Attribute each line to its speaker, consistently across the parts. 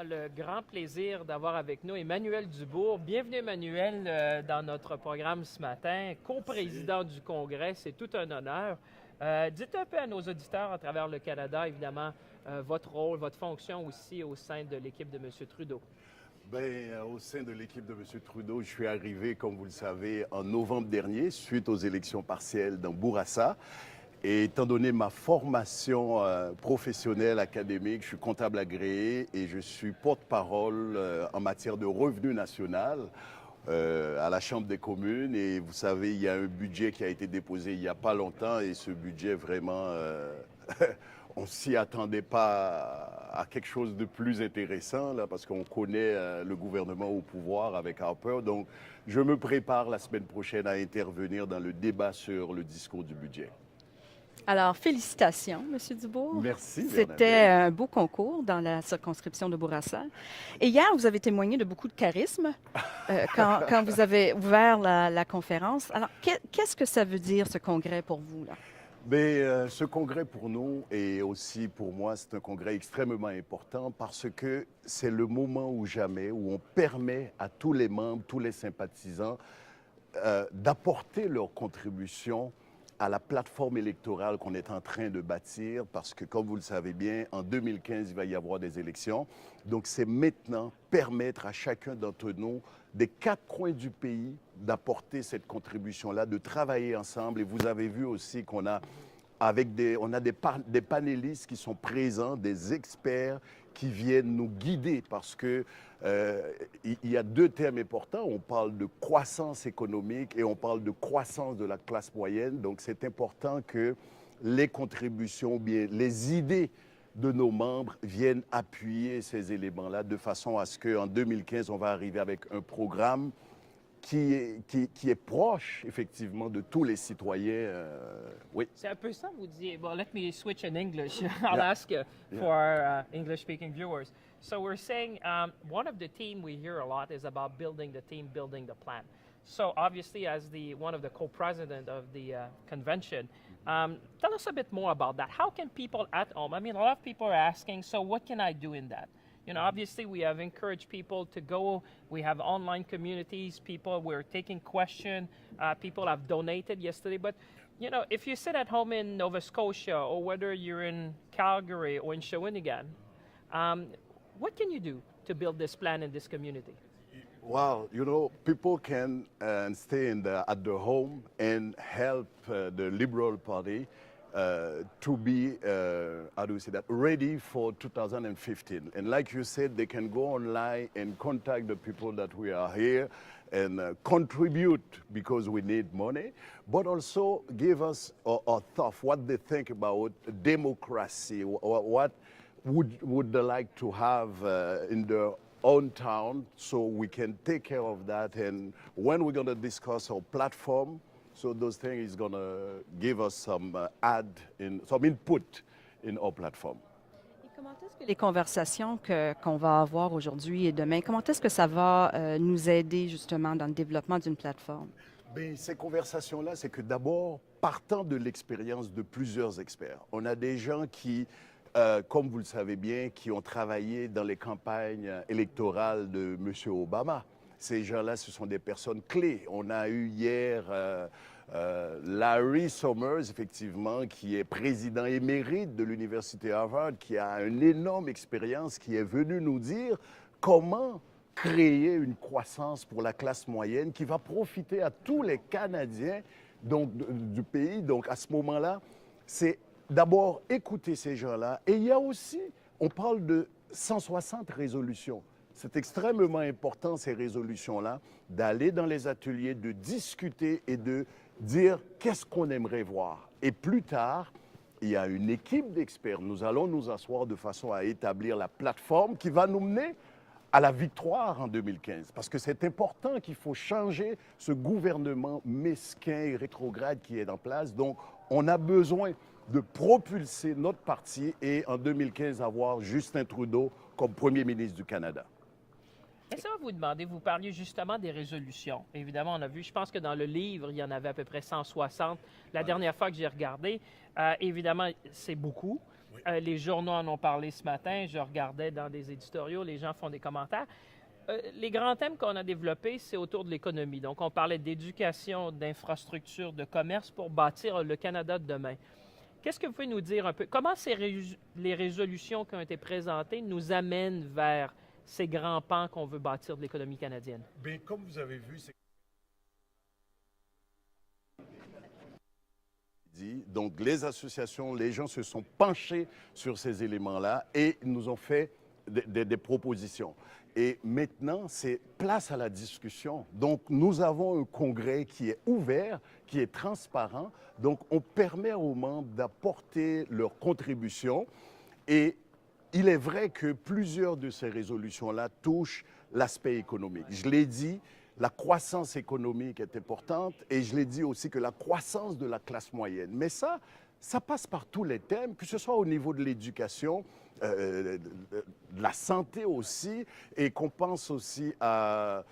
Speaker 1: Le grand plaisir d'avoir avec nous Emmanuel Dubourg. Bienvenue Emmanuel dans notre programme ce matin, coprésident du Congrès, c'est tout un honneur. Dites un peu à nos auditeurs à travers le Canada, évidemment, votre rôle, votre fonction aussi au sein de l'équipe de M. Trudeau.
Speaker 2: Bien, au sein de l'équipe de M. Trudeau, je suis arrivé, comme vous le savez, en novembre dernier, suite aux élections partielles dans Bourassa. Et étant donné ma formation professionnelle, académique, je suis comptable agréé et je suis porte-parole en matière de revenu national à la Chambre des communes. Et vous savez, il y a un budget qui a été déposé il n'y a pas longtemps et ce budget, vraiment, on ne s'y attendait pas à quelque chose de plus intéressant là, parce qu'on connaît le gouvernement au pouvoir avec Harper. Donc, je me prépare la semaine prochaine à intervenir dans le débat sur le discours du budget.
Speaker 3: Alors, félicitations, M. Dubourg.
Speaker 2: Merci.
Speaker 3: C'était un beau concours dans la circonscription de Bourassa. Et hier, vous avez témoigné de beaucoup de charisme quand vous avez ouvert la conférence. Alors, qu'est-ce que ça veut dire, ce congrès, pour vous, là?
Speaker 2: Bien, ce congrès pour nous et aussi pour moi, c'est un congrès extrêmement important parce que c'est le moment ou jamais où on permet à tous les membres, tous les sympathisants d'apporter leur contribution à la plateforme électorale qu'on est en train de bâtir parce que, comme vous le savez bien, en 2015, il va y avoir des élections. Donc, c'est maintenant permettre à chacun d'entre nous, des quatre coins du pays, d'apporter cette contribution-là, de travailler ensemble. Et vous avez vu aussi qu'on a des panélistes qui sont présents, des experts qui viennent nous guider parce que il y a deux thèmes importants. On parle de croissance économique et on parle de croissance de la classe moyenne. Donc, c'est important que les contributions, ou bien les idées de nos membres viennent appuyer ces éléments-là de façon à ce qu'en 2015, on va arriver avec un programme qui est proche, effectivement, de tous les citoyens. Oui.
Speaker 1: C'est un peu ça, vous disiez. Well, let me switch in English. I'll ask for our English-speaking viewers. So we're saying one of the themes we hear a lot is about building the team, building the plan. So obviously, as one of the co-president of the convention, tell us a bit more about that. How can people at home, I mean, a lot of people are asking, so what can I do in that? You know, obviously, we have encouraged people to go. We have online communities. People, we're taking questions. People have donated yesterday. But, you know, if you sit at home in Nova Scotia or whether you're in Calgary or in Shawinigan, what can you do to build this plan in this community?
Speaker 2: Well, you know, people can stay at their home and help the Liberal Party to be, how do we say that, ready for 2015. And like you said, they can go online and contact the people that we are here and contribute because we need money, but also give us a thought, what they think about democracy, what would they like to have in their own town so we can take care of that. And when we're going to discuss our platform, so those things is going to give us some input in our platform.
Speaker 3: Et comment est-ce que les conversations qu'on va avoir aujourd'hui et demain, comment est-ce que ça va nous aider justement dans le développement d'une plateforme?
Speaker 2: Bien, ces conversations-là, c'est que d'abord, partant de l'expérience de plusieurs experts, on a des gens qui, comme vous le savez bien, qui ont travaillé dans les campagnes électorales de M. Obama. Ces gens-là, ce sont des personnes clés. On a eu hier Larry Summers, effectivement, qui est président émérite de l'Université Harvard, qui a une énorme expérience, qui est venu nous dire comment créer une croissance pour la classe moyenne qui va profiter à tous les Canadiens donc, du pays. Donc, à ce moment-là, c'est d'abord écouter ces gens-là. Et il y a aussi, on parle de 160 résolutions. C'est extrêmement important, ces résolutions-là, d'aller dans les ateliers, de discuter et de dire qu'est-ce qu'on aimerait voir. Et plus tard, il y a une équipe d'experts. Nous allons nous asseoir de façon à établir la plateforme qui va nous mener à la victoire en 2015. Parce que c'est important qu'il faut changer ce gouvernement mesquin et rétrograde qui est en place. Donc, on a besoin de propulser notre parti et en 2015 avoir Justin Trudeau comme premier ministre du Canada.
Speaker 1: Laissez-moi vous demander, vous parliez justement des résolutions. Évidemment, on a vu, je pense que dans le livre, il y en avait à peu près 160. La dernière fois que j'ai regardé, évidemment, c'est beaucoup. Les journaux en ont parlé ce matin. Je regardais dans des éditoriaux, les gens font des commentaires. Les grands thèmes qu'on a développés, c'est autour de l'économie. Donc, on parlait d'éducation, d'infrastructure, de commerce pour bâtir le Canada de demain. Qu'est-ce que vous pouvez nous dire un peu? Comment les résolutions qui ont été présentées nous amènent vers ces grands pans qu'on veut bâtir de l'économie canadienne?
Speaker 4: Bien, comme vous avez vu, c'est...
Speaker 2: Donc, les associations, les gens se sont penchés sur ces éléments-là et nous ont fait des propositions. Et maintenant, c'est place à la discussion. Donc, nous avons un congrès qui est ouvert, qui est transparent. Donc, on permet aux membres d'apporter leur contribution. Et il est vrai que plusieurs de ces résolutions-là touchent l'aspect économique. Je l'ai dit, la croissance économique est importante et je l'ai dit aussi que la croissance de la classe moyenne. Mais ça passe par tous les thèmes, que ce soit au niveau de l'éducation, de la santé aussi, et qu'on pense aussi à,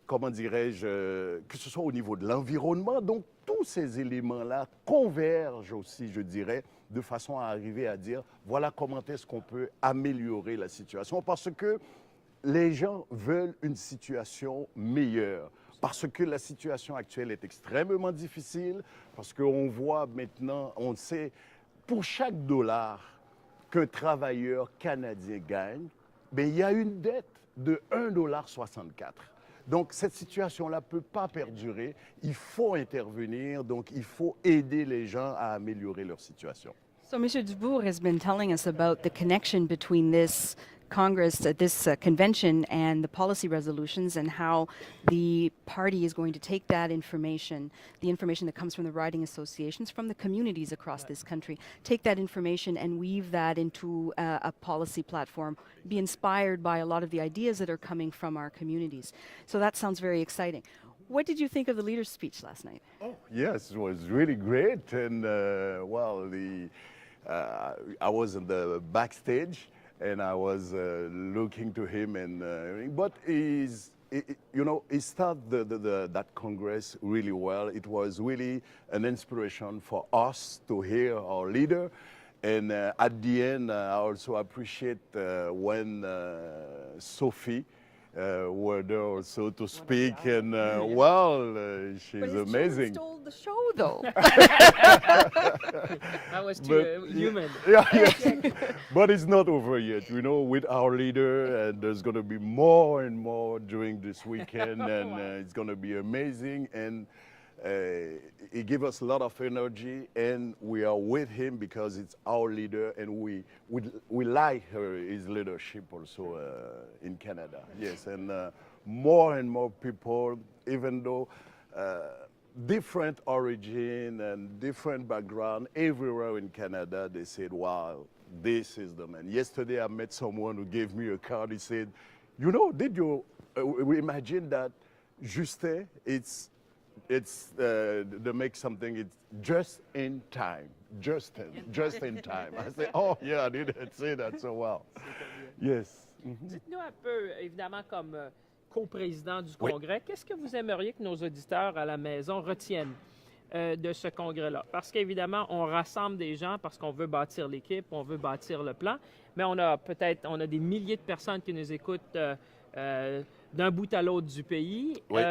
Speaker 2: comment dirais-je, que ce soit au niveau de l'environnement. Donc, tous ces éléments-là convergent aussi, je dirais, de façon à arriver à dire, voilà comment est-ce qu'on peut améliorer la situation. Parce que les gens veulent une situation meilleure, parce que la situation actuelle est extrêmement difficile, parce qu'on voit maintenant, on sait, pour chaque dollar qu'un travailleur canadien gagne, bien, il y a une dette de 1,64 $. Donc, cette situation-là ne peut pas perdurer. Il faut intervenir, donc il faut aider les gens à améliorer leur situation.
Speaker 3: So, Mr. Dubourg has been telling us about the connection between this Congress, this convention, and the policy resolutions, and how the party is going to take that information, the information that comes from the riding associations, from the communities across this country, take that information and weave that into a policy platform, be inspired by a lot of the ideas that are coming from our communities. So that sounds very exciting. What did you think of the leader's speech last night?
Speaker 2: Oh, yes, it was really great. And, well, I was in the backstage, and I was looking to him, but he started that Congress really well. It was really an inspiration for us to hear our leader. And at the end, I also appreciate when Sophie were there also to speak, and she's amazing.
Speaker 3: Stole the show, though.
Speaker 1: That was too human.
Speaker 2: Yeah, yes. But it's not over yet. You know, with our leader, and there's going to be more and more during this weekend, and it's going to be amazing. And he gave us a lot of energy, and we are with him because it's our leader, and we like his leadership also in Canada. Yes, and more people, even though different origin and different background everywhere in Canada, they said, wow, this is the man. Yesterday I met someone who gave me a card. He said, you know, did you imagine that Justin, it's to make something, it's just in time, just in time. I said, oh yeah, I didn't say that so well. Yes.
Speaker 1: Dites-nous un peu, évidemment, comme co-président du
Speaker 2: Oui.
Speaker 1: Congrès, qu'est-ce que vous aimeriez que nos auditeurs à la maison retiennent de ce Congrès-là? Parce qu'évidemment, on rassemble des gens parce qu'on veut bâtir l'équipe, on veut bâtir le plan, mais on a des milliers de personnes qui nous écoutent d'un bout à l'autre du pays.
Speaker 2: Oui.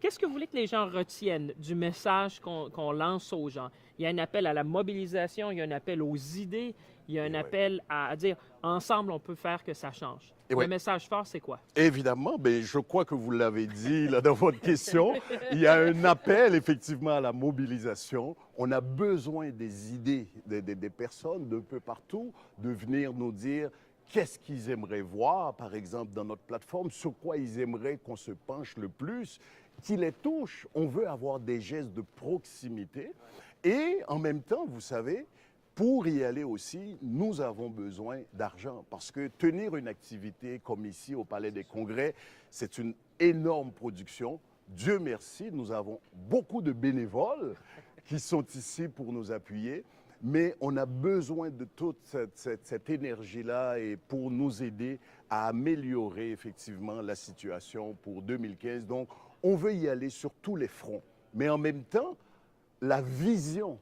Speaker 1: Qu'est-ce que vous voulez que les gens retiennent du message qu'on lance aux gens? Il y a un appel à la mobilisation, il y a un appel aux idées, il y a un appel à dire ensemble, on peut faire que ça change.
Speaker 2: Et
Speaker 1: Le
Speaker 2: oui.
Speaker 1: message fort, c'est quoi?
Speaker 2: Évidemment, ben, je crois que vous l'avez dit là, dans votre question. Il y a un appel effectivement à la mobilisation. On a besoin des idées des personnes d'un peu partout de venir nous dire qu'est-ce qu'ils aimeraient voir, par exemple, dans notre plateforme, sur quoi ils aimeraient qu'on se penche le plus, qui les touche. On veut avoir des gestes de proximité. Et en même temps, vous savez, pour y aller aussi, nous avons besoin d'argent parce que tenir une activité comme ici au Palais des Congrès, c'est une énorme production. Dieu merci, nous avons beaucoup de bénévoles qui sont ici pour nous appuyer, mais on a besoin de toute cette énergie-là et pour nous aider à améliorer effectivement la situation pour 2015. Donc, on veut y aller sur tous les fronts, mais en même temps, la vision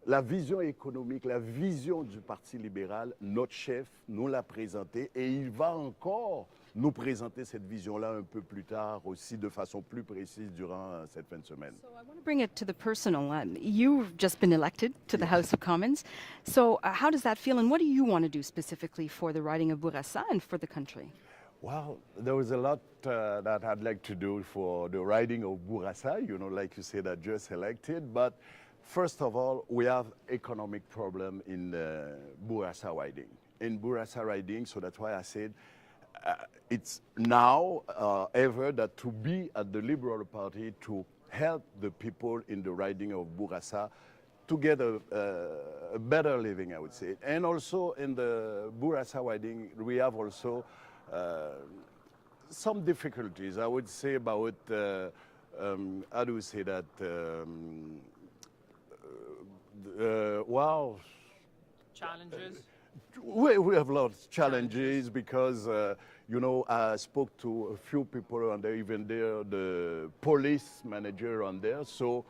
Speaker 2: la vision économique, la vision du Parti libéral, notre chef nous l'a présentée et il va encore nous présenter cette vision-là un peu plus tard aussi de façon plus précise durant cette fin de semaine.
Speaker 3: So I want to bring it to the personal. You've just been elected to the House of Commons. So how does that feel, and what do you want to do specifically for the riding of Bourassa and for the country?
Speaker 2: Well, there was a lot that I'd like to do for the riding of Bourassa, like you said, I just elected. But first of all, we have economic problem in Bourassa riding. In Bourassa riding, so that's why I said it's now ever that to be at the Liberal Party to help the people in the riding of Bourassa to get a better living, I would say. And also in the Bourassa riding, we have also some difficulties, I would say, about, how do we say that, well,
Speaker 1: Challenges?
Speaker 2: we have a lot of challenges because, I spoke to a few people on there, even there, the police manager on there. So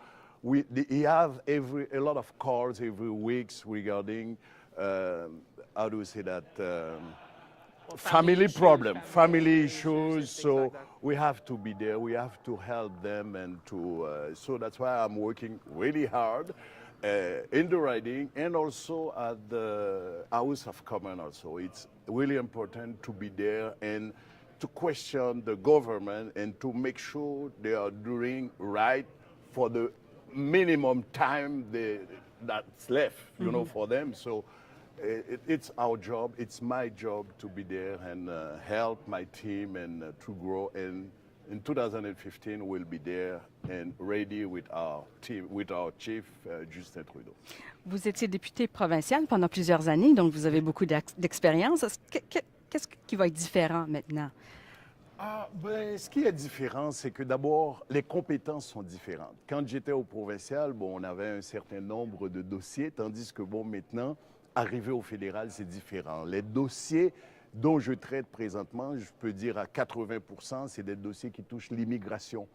Speaker 2: he have a lot of calls every week regarding, how do we say that, family problem, family issues. So
Speaker 1: like that.
Speaker 2: we have to be there. We have to help them, and so that's why I'm working really hard in the riding and also at the House of Commons. Also, it's really important to be there and to question the government and to make sure they are doing right for the minimum time that's left, for them. So. It's our job, it's my job to be there and help my team and to grow. And in 2015, we'll be there and ready with our team, with our chief, Justin Trudeau.
Speaker 3: Vous étiez député provincial pendant plusieurs années, donc vous avez beaucoup d'expérience. Qu'est-ce qui va être différent maintenant?
Speaker 2: Ce qui est différent, c'est que d'abord, les compétences sont différentes. Quand j'étais au provincial, on avait un certain nombre de dossiers, tandis que maintenant, arrivé au fédéral, c'est différent. Les dossiers dont je traite présentement, je peux dire à 80%, c'est des dossiers qui touchent l'immigration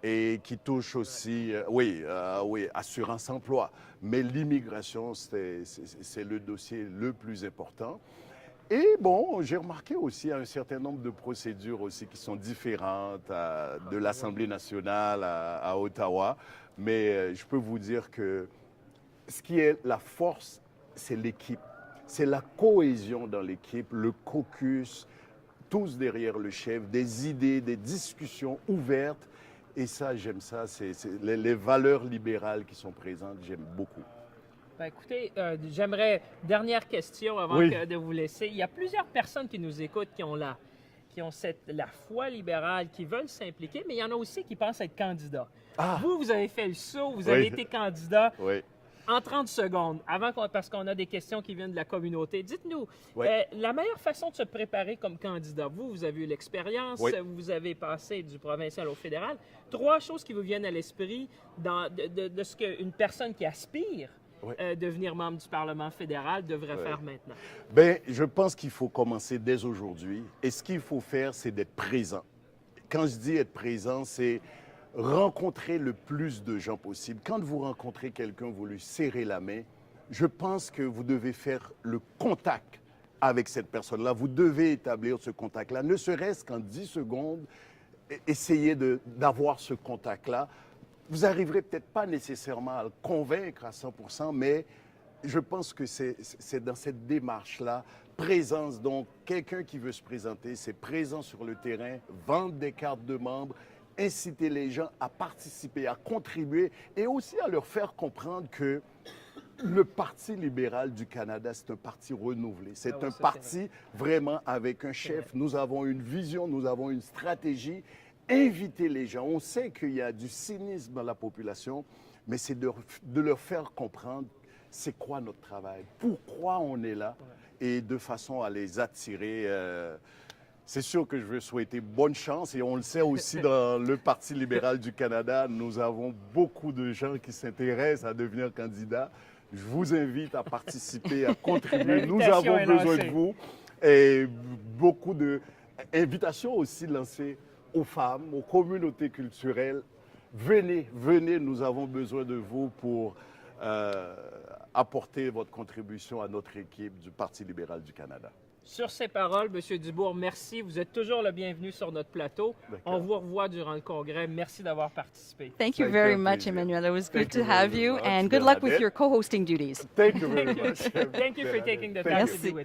Speaker 2: et qui touchent aussi, assurance-emploi. Mais l'immigration, c'est le dossier le plus important. Et j'ai remarqué aussi un certain nombre de procédures aussi qui sont différentes de l'Assemblée nationale à Ottawa. Mais je peux vous dire que ce qui est la force, c'est l'équipe, c'est la cohésion dans l'équipe, le caucus, tous derrière le chef, des idées, des discussions ouvertes. Et ça, j'aime ça, c'est les valeurs libérales qui sont présentes, j'aime beaucoup.
Speaker 1: Ben, écoutez, dernière question avant de vous laisser. Il y a plusieurs personnes qui nous écoutent qui ont la foi libérale, qui veulent s'impliquer, mais il y en a aussi qui pensent être candidats. Vous avez fait le saut, vous avez été candidat.
Speaker 2: Oui.
Speaker 1: En 30 secondes, parce qu'on a des questions qui viennent de la communauté, dites-nous, la meilleure façon de se préparer comme candidat, vous avez eu l'expérience, vous avez passé du provincial au fédéral. 3 choses qui vous viennent à l'esprit de ce qu'une personne qui aspire devenir membre du Parlement fédéral devrait faire maintenant.
Speaker 2: Je pense qu'il faut commencer dès aujourd'hui. Et ce qu'il faut faire, c'est d'être présent. Quand je dis être présent, c'est rencontrer le plus de gens possible. Quand vous rencontrez quelqu'un, vous lui serrez la main, je pense que vous devez faire le contact avec cette personne-là. Vous devez établir ce contact-là, ne serait-ce qu'en 10 secondes, essayez d'avoir ce contact-là. Vous n'arriverez peut-être pas nécessairement à le convaincre à 100%, mais je pense que c'est dans cette démarche-là, présence. Donc, quelqu'un qui veut se présenter, c'est présent sur le terrain, vendre des cartes de membres, inciter les gens à participer, à contribuer et aussi à leur faire comprendre que le Parti libéral du Canada, c'est un parti renouvelé. C'est un parti vraiment avec un chef. Nous avons une vision, nous avons une stratégie. Inviter les gens. On sait qu'il y a du cynisme dans la population, mais c'est de leur faire comprendre c'est quoi notre travail, pourquoi on est là et de façon à les attirer. C'est sûr que je veux souhaiter bonne chance et on le sait aussi dans le Parti libéral du Canada, nous avons beaucoup de gens qui s'intéressent à devenir candidats. Je vous invite à participer, à contribuer. Nous avons besoin de vous et beaucoup d'invitations aussi lancées aux femmes, aux communautés culturelles. Venez, nous avons besoin de vous pour apporter votre contribution à notre équipe du Parti libéral du Canada.
Speaker 1: Sur ces paroles, M. Dubourg, merci. Vous êtes toujours le bienvenu sur notre plateau. On vous revoit durant le congrès. Merci d'avoir participé.
Speaker 3: Thank you
Speaker 2: Thank
Speaker 3: very
Speaker 2: you,
Speaker 3: much,
Speaker 2: Lisa.
Speaker 3: Emmanuel. It was
Speaker 2: Thank
Speaker 3: good
Speaker 2: you
Speaker 3: to have
Speaker 2: very
Speaker 3: you,
Speaker 2: much,
Speaker 3: and good luck with
Speaker 2: Bernadette.
Speaker 3: your co-hosting duties.
Speaker 2: Thank you very much.
Speaker 1: Thank you for taking the time
Speaker 2: Thank
Speaker 1: to
Speaker 3: you.
Speaker 1: do it.